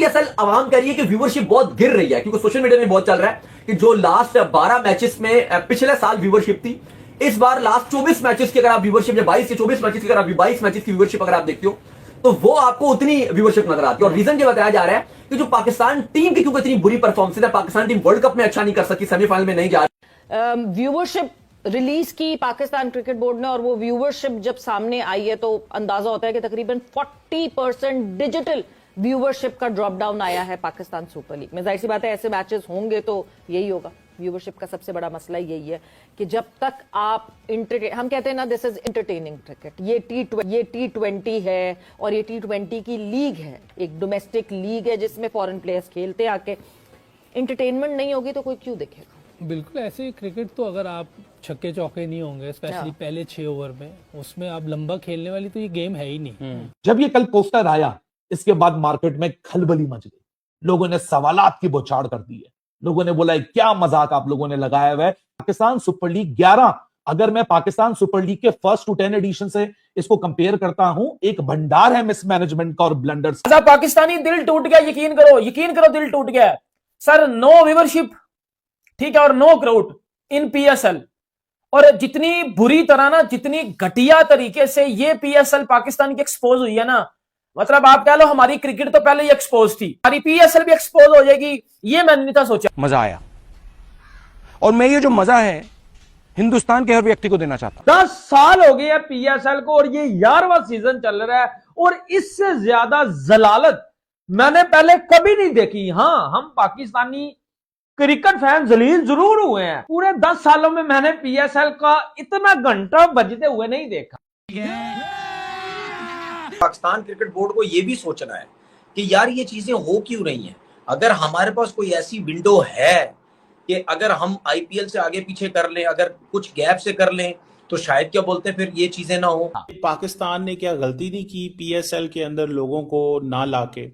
PSL आवाम कह रही है कि व्यूवरशिप बहुत गिर रही है, क्योंकि सोशल मीडिया में बहुत चल रहा है कि जो लास्ट 12 मैचेस में पिछले साल व्यूवरशिप थी, इस बार लास्ट 24 मैचेस की अगर आप व्यूवरशिप, 22 से 24 मैचेस की अगर आप 22 मैचेस की व्यूवरशिप अगर आप देखते हो तो वो आपको उतनी व्यूवरशिप नजर आती है। और रीजन ये बताया जा रहा है कि जो पाकिस्तान टीम की क्योंकि इतनी बुरी परफॉर्मेंस है, पाकिस्तान टीम वर्ल्ड कप में अच्छा नहीं कर सकी, सेमीफाइनल में नहीं जा रही। व्यूवरशिप रिलीज की पाकिस्तान क्रिकेट बोर्ड ने, और वो व्यूवरशिप जब सामने आई है तो अंदाजा होता है कि तकरीबन 40% डिजिटल व्यूवरशिप का ड्रॉप डाउन आया है पाकिस्तान सुपर लीग में। जाहिर सी बात है ऐसे मैचेस होंगे तो यही होगा। व्यूवरशिप का सबसे बड़ा मसला यही है कि जब तक आप हम कहते हैं ना, दिस इज एंटरटेनिंग क्रिकेट, ये T20 है और ये T20 की लीग है, एक डोमेस्टिक लीग है जिसमें फॉरेन प्लेयर्स खेलते आके। एंटरटेनमेंट नहीं होगी तो कोई क्यों देखेगा। बिल्कुल ऐसे क्रिकेट तो अगर आप छक्के चौके नहीं होंगे स्पेशली पहले 6 ओवर में, उसमें आप लंबा खेलने वाली तो ये गेम है ही नहीं। जब ये कल पोस्टर आया इसके बाद मार्केट में खलबली मच गई, लोगों ने सवालात की बौछार कर दी है। लोगों ने बोला क्या मजाक आप लोगों ने लगाया हुआ है। पाकिस्तान सुपर लीग 11, अगर मैं पाकिस्तान सुपर लीग के फर्स्ट टू 10 एडिशन से इसको कंपेयर करता हूं, एक भंडार है मिसमैनेजमेंट का और ब्लंडर्स। पाकिस्तानी दिल टूट गया, यकीन करो दिल टूट गया सर। नो व्यूवरशिप, ठीक है, और नो क्राउड इन पीएसएल। और जितनी बुरी तरह ना, जितनी घटिया तरीके से ये पीएसएल पाकिस्तान की एक्सपोज हुई है ना, मतलब आप कह लो हमारी क्रिकेट तो पहले ही एक्सपोज थी, हमारी पीएसएल भी एक्सपोज हो जाएगी, ये मैंने नहीं था सोचा। मजा आया, और मैं ये जो मजा है हिंदुस्तान के हर व्यक्ति को देना चाहता हूं। 10 साल हो गए हैं पीएसएल को और ये 11वां सीजन चल रहा है, और इससे ज्यादा जलालत मैंने पहले कभी नहीं देखी। हाँ, हम पाकिस्तानी क्रिकेट फैन जलील जरूर हुए हैं, पूरे 10 सालों में मैंने पीएसएल का इतना घंटा बजते हुए नहीं देखा। पाकिस्तान क्रिकेट बोर्ड को यह भी सोचना है कि यार ये चीजें हो क्यों रही हैं। अगर हमारे पास कोई ऐसी विंडो है कि अगर हम आईपीएल से आगे पीछे कर लें, अगर कुछ गैप से कर लें, तो शायद क्या बोलते हैं फिर ये चीजें ना हो। पाकिस्तान ने क्या गलती नहीं की पीएसएल के अंदर लोगों को ना लाके।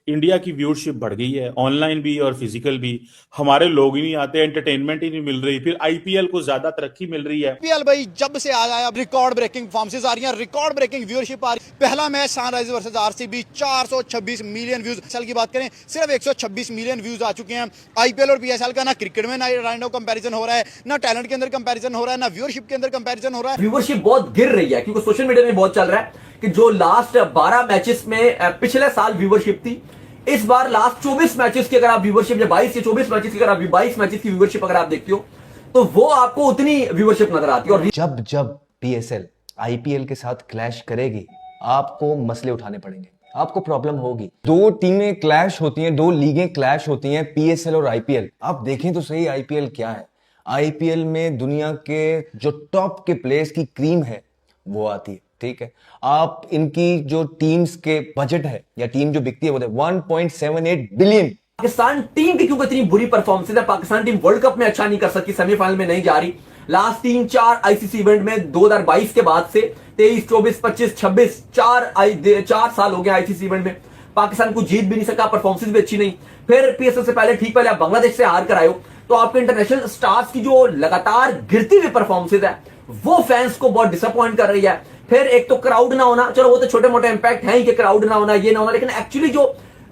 इंडिया की व्यूअरशिप बढ़ गई है, ऑनलाइन भी और फिजिकल भी। हमारे लोग ही नहीं आते, एंटरटेनमेंट ही नहीं मिल रही, फिर आईपीएल को ज्यादा तरक्की मिल रही है। आईपीएल भाई जब से आया रिकॉर्ड ब्रेकिंग परफॉर्मेंसेस आ रही हैं, रिकॉर्ड ब्रेकिंग व्यूअरशिप आ रही है। पहला match Sunrisers versus RCB 426 million views, साल की बात करें सिर्फ 126 मिलियन व्यूज आ चुके हैं। आईपीएल और पीएसएल का ना क्रिकेट में ना राइट कंपैरिजन हो रहा है, ना टैलेंट के अंदर कंपैरिजन हो रहा है, ना व्यूअरशिप के अंदर कंपैरिजन हो रहा है। व्यूवरशिप बहुत गिर रही है क्योंकि सोशल मीडिया में बहुत चल रहा है कि जो लास्ट 12 मैचेस में पिछले साल व्यूवरशिप थी, इस बार लास्ट 24 मैचेस की अगर आप व्यूवरशिप, 22 से 24 मैचेस की अगर आप 22 मैचेस की व्यूवरशिप अगर आप देखते हो तो वो आपको उतनी व्यूवरशिप नजर आती है। और जब पीएसएल आईपीएल के साथ क्लैश करेगी, आपको मसले उठाने पड़ेंगे, आपको प्रॉब्लम होगी। 2 टीमें क्लैश होती हैं, 2 लीगें क्लैश होती हैं, पीएसएल और आईपीएल। आप देखें तो सही आईपीएल क्या है। आईपीएल में दुनिया के जो टॉप के प्लेयर्स की क्रीम है वो आती है, ठीक है। आप इनकी जो टीम्स के बजट है या टीम जो बिकती है वो 1.78 बिलियन। पाकिस्तान टीम की क्योंकि इतनी बुरी परफॉर्मेंस है, पाकिस्तान टीम वर्ल्ड कप में अच्छा नहीं कर सकी, सेमीफाइनल में नहीं जा रही। लास्ट 3-4 आईसीसी इवेंट में 2022 के बाद से 23, 24, 25, 26 4 साल हो गए आईसीसी इवेंट में पाकिस्तान को जीत भी नहीं सका, परफॉर्मेंस भी अच्छी नहीं। फिर पीएसएल से पहले आप बांग्लादेश से हार कर आए हो, तो आपके इंटरनेशनल स्टार्स की जो लगातार गिरती हुई परफॉर्मेंस है वो फैंस को बहुत डिसअपॉइंट कर रही है। फिर एक तो क्राउड ना होना, चलो वो तो छोटे मोटे इंपैक्ट है ही कि क्राउड ना होना, ये ना होना, लेकिन एक्चुअली जो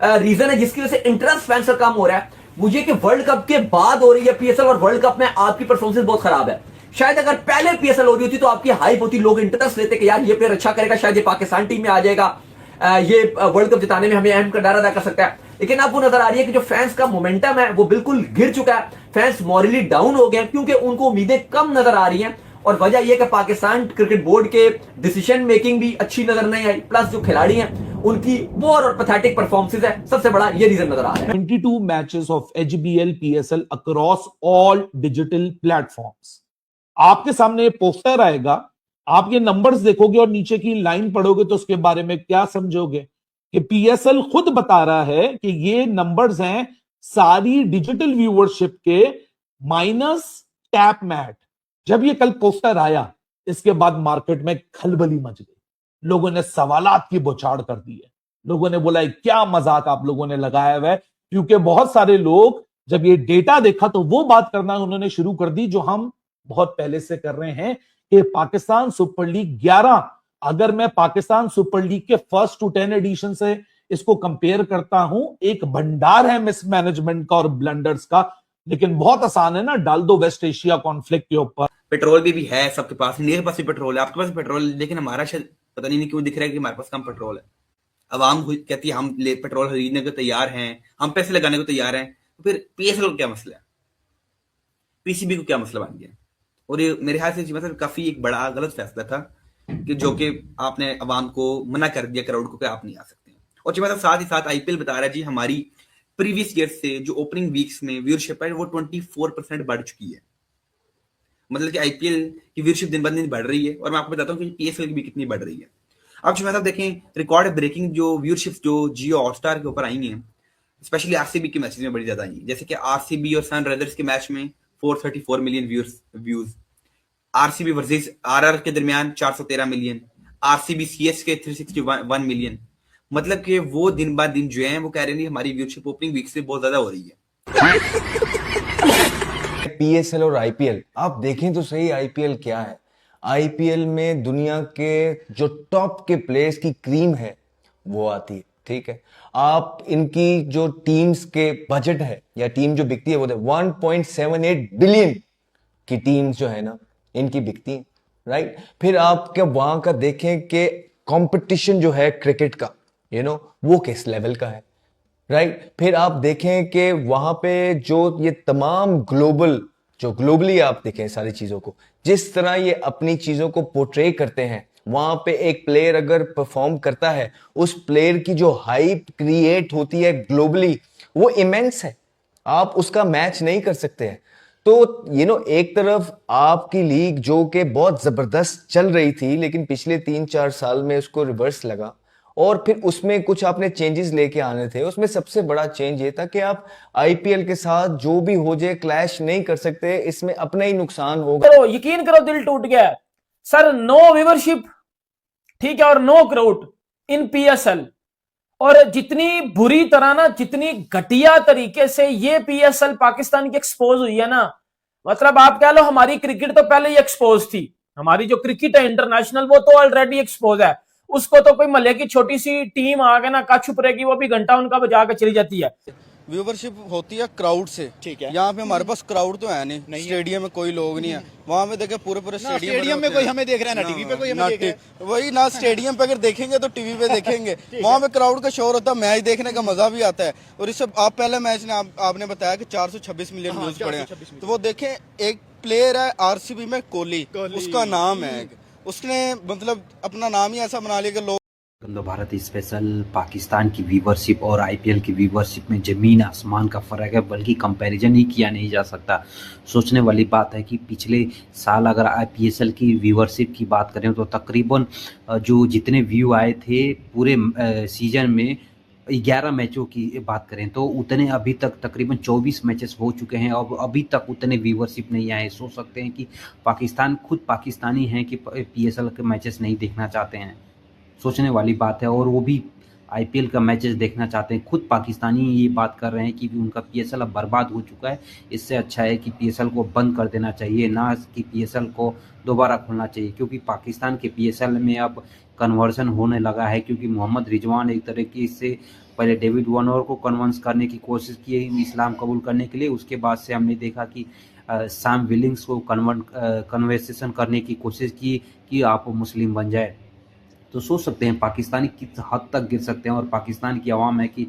रीजन है जिसकी वजह से इंटरेस्ट फैंस का कम हो रहा है, मुझे कि वर्ल्ड कप के बाद हो रही है पीएसएल, और वर्ल्ड कप में आपकी परफॉर्मेंस बहुत खराब है। शायद अगर पहले पीएसएल हो रही होती तो आपकी हाइप होती, लोग इंटरेस्ट लेते कि यार ये प्लेयर अच्छा करेगा, शायद ये पाकिस्तान टीम में आ जाएगा, ये वर्ल्ड कप जिताने में हमें अहम किरदार अदा कर सकता है। लेकिन आपको नजर आ रही है कि जो फैंस का मोमेंटम है वो बिल्कुल गिर चुका है। फैंस मॉरली डाउन हो गए क्योंकि उनको उम्मीदें कम नजर आ रही हैं, और वजह यह कि पाकिस्तान क्रिकेट बोर्ड के डिसीजन मेकिंग भी अच्छी नजर नहीं आई, प्लस जो खिलाड़ी हैं उनकी पोर और पैथेटिक परफॉर्मेंसेस है, सबसे बड़ा ये रीजन नजर आ रहा है। 22 matches of HBL PSL across all digital platforms. आपके सामने पोस्टर आएगा, आप ये नंबर्स देखोगे और नीचे की लाइन पढ़ोगे तो उसके बारे में क्या समझोगे कि पीएसएल खुद बता रहा है कि ये नंबर्स हैं सारी डिजिटल व्यूअरशिप के माइनस टैप मैट। जब ये कल पोस्टर आया इसके बाद मार्केट में खलबली मच गई, लोगों ने सवालात की बौछार कर दी है। लोगों ने बोला क्या मजाक आप लोगों ने लगाया हुआ है, क्योंकि बहुत सारे लोग जब ये डेटा देखा तो वो बात करना उन्होंने शुरू कर दी जो हम बहुत पहले से कर रहे हैं कि पाकिस्तान सुपर लीग 11, अगर मैं पाकिस्तान सुपर लीग के फर्स्ट टू 10 एडिशन से इसको कंपेयर करता हूं, एक भंडार है मिसमैनेजमेंट का और ब्लंडर्स का, लेकिन बहुत आसान है ना, डाल दो वेस्ट एशिया कॉन्फ्लिक्ट के ऊपर। पेट्रोल भी है सबके पास, इंडिया के पास भी पेट्रोल है, आपके पास भी पेट्रोल है, लेकिन हमारा शायद पता नहीं क्यों दिख रहा है कि हमारे पास कम पेट्रोल है। अवाम कहती है हम पेट्रोल खरीदने को तैयार हैं, हम पैसे लगाने को तैयार हैं, तो फिर पीएसएल को क्या मसला है, पीसीबी को क्या मसला बन गया? और ये मेरे ख्याल से मतलब काफी एक बड़ा गलत फैसला था कि जो कि आपने अवाम को मना कर दिया, क्राउड को, कि आप नहीं आ सकते। और जी मतलब साथ ही साथ आईपीएल बता रहा है जी हमारी प्रीवियस ईयर से जो ओपनिंग वीक्स में व्यूअरशिप है वो 24% बढ़ चुकी है। मतलब कि आईपीएल की व्यूअरशिप दिन ब दिन बढ़ रही है, और मैं आपको बताता हूँ कि पीएसएल की भी कितनी बढ़ रही है। अब जो मतलब देखें, रिकॉर्ड ब्रेकिंग जो व्यूअरशिप जो जियो हॉटस्टार के ऊपर आई हैं, स्पेशली आरसीबी के मैचेस में बड़ी ज्यादा आई है। जैसे कि आरसीबी और सनराइजर्स के मैच में 434 million views, RCB versus RR के दरमियान 413 मिलियन, आरसीबी सीएसके 361 मिलियन। मतलब कि वो दिन बाद दिन जो है वो कह रहे हैं हमारी व्यूअरशिप ओपनिंग वीक से बहुत ज्यादा हो रही है। पीएसएल और आईपीएल आप देखें तो सही, आईपीएल क्या है? आईपीएल में दुनिया के जो टॉप के प्लेयर्स की क्रीम है वो आती है, ठीक है। आप इनकी जो टीम्स के बजट है या टीम जो बिकती है वो 1.78 बिलियन की टीम्स जो है ना इनकी बिकती है, राइट। फिर आप क्या वहां का देखें कि कंपटीशन जो है क्रिकेट का, वो किस लेवल का है, राइट। फिर आप देखें कि वहां पे जो ये तमाम ग्लोबली आप देखें सारी चीजों को, जिस तरह ये अपनी चीजों को पोर्ट्रे करते हैं, वहां पे एक प्लेयर अगर परफॉर्म करता है, उस प्लेयर की जो हाइप क्रिएट होती है ग्लोबली वो इमेंस है, आप उसका मैच नहीं कर सकते हैं। तो एक तरफ आपकी लीग जो कि बहुत जबरदस्त चल रही थी, लेकिन पिछले 3-4 साल में उसको रिवर्स लगा, और फिर उसमें कुछ आपने चेंजेस लेके आने थे। उसमें सबसे बड़ा चेंज ये था कि आप आईपीएल के साथ जो भी हो जाए क्लैश नहीं कर सकते, इसमें अपना ही नुकसान होगा। करो, यकीन करो, दिल टूट गया सर। नो व्यूअरशिप, ठीक है, और नो क्राउड इन पीएसएल। और जितनी बुरी तरह ना, जितनी घटिया तरीके से ये पीएसएल पाकिस्तान की एक्सपोज हुई है ना, मतलब आप कह लो हमारी क्रिकेट तो पहले ही एक्सपोज थी। हमारी जो क्रिकेट है इंटरनेशनल वो तो ऑलरेडी एक्सपोज है, उसको तो कोई महल्ले की छोटी सी टीम आगे ना का छुप रहेगी, वो भी घंटा उनका बजा के चली जाती है। व्यूवरशिप होती है क्राउड से, ठीक है। यहाँ पे हमारे पास क्राउड तो है नहीं, स्टेडियम में कोई लोग नहीं है। वहाँ पे देखे पूरे स्टेडियम में कोई हमें देख रहा है ना, टीवी पे कोई हमें देख रहा है, वही ना स्टेडियम पे अगर देखेंगे तो टीवी पे देखेंगे। वहाँ पे क्राउड का शोर होता है, मैच देखने का मजा भी आता है। और इससे आप पहले मैच ने आपने बताया कि 426 मिलियन व्यूज पड़े हैं, तो वो देखें, एक प्लेयर है आरसीबी में कोहली, उसका नाम है, उसने मतलब अपना नाम ही ऐसा बना लिया कि लोग भारत स्पेशल पाकिस्तान की व्यूवरशिप और आईपीएल की व्यूवरशिप में ज़मीन आसमान का फ़र्क है, बल्कि कंपैरिजन ही किया नहीं जा सकता। सोचने वाली बात है कि पिछले साल अगर आईपीएल की व्यूवरशिप की बात करें तो तकरीबन जो जितने व्यू आए थे पूरे सीजन में 11 मैचों की बात करें तो उतने अभी तक तकरीबन 24 मैचेस हो चुके हैं और अभी तक उतने व्यूवरशिप नहीं आए। सोच सकते हैं कि पाकिस्तान खुद पाकिस्तानी हैं कि पीएसएल के मैचेस नहीं देखना चाहते हैं। सोचने वाली बात है, और वो भी आईपीएल का मैचेस देखना चाहते हैं। खुद पाकिस्तानी ये बात कर रहे हैं कि उनका पीएसएल अब बर्बाद हो चुका है, इससे अच्छा है कि पीएसएल को बंद कर देना चाहिए, ना कि पीएसएल को दोबारा खोलना चाहिए। क्योंकि पाकिस्तान के पीएसएल में अब कन्वर्जन होने लगा है, क्योंकि मोहम्मद रिजवान एक तरीके से पहले डेविड वार्नर को कन्वर्स करने की कोशिश की इस्लाम कबूल करने के लिए, उसके बाद से हमने देखा कि सैम विलिंग्स को कन्वर्सेशन करने की कोशिश की कि आप मुस्लिम बन जाए। तो सोच सकते हैं पाकिस्तानी किस हद तक गिर सकते हैं, और पाकिस्तान की आवाम है कि